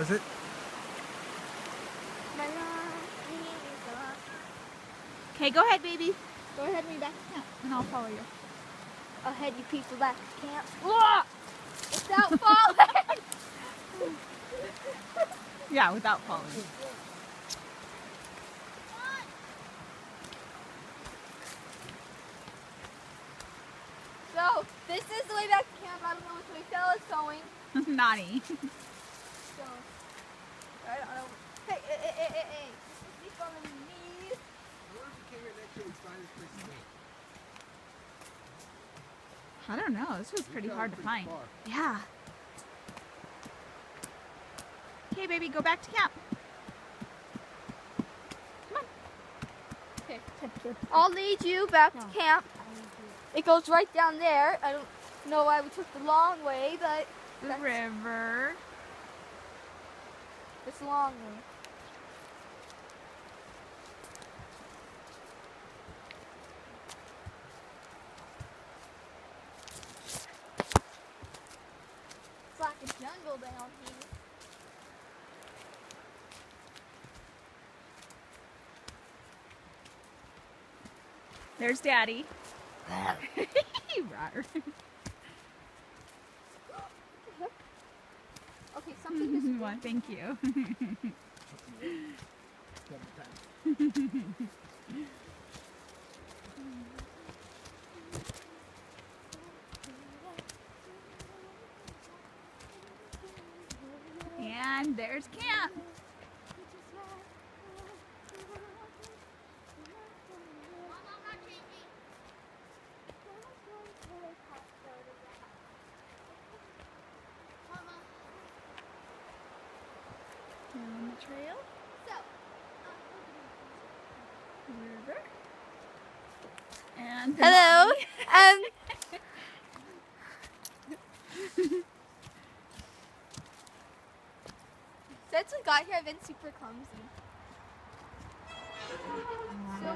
was it? Okay, go ahead, baby. Go ahead, me back to camp, and I'll follow you. I'll head you people back to camp. Without falling! Yeah, without falling. So, this is the way back to camp. I don't know which way Stella's going. Naughty. So, I don't know. Hey. This is following me. I don't know. This was pretty hard to find. Yeah. Okay, baby, go back to camp. Come on. Okay. I'll lead you back to camp. It goes right down there. I don't know why we took the long way, but The river. it's a long way. It's like a jungle down here. There's Daddy. Rawr. Okay, something is Well, thank you. And there's camp. On the trail. River. And Hello. Since we got here, I've been super clumsy. So,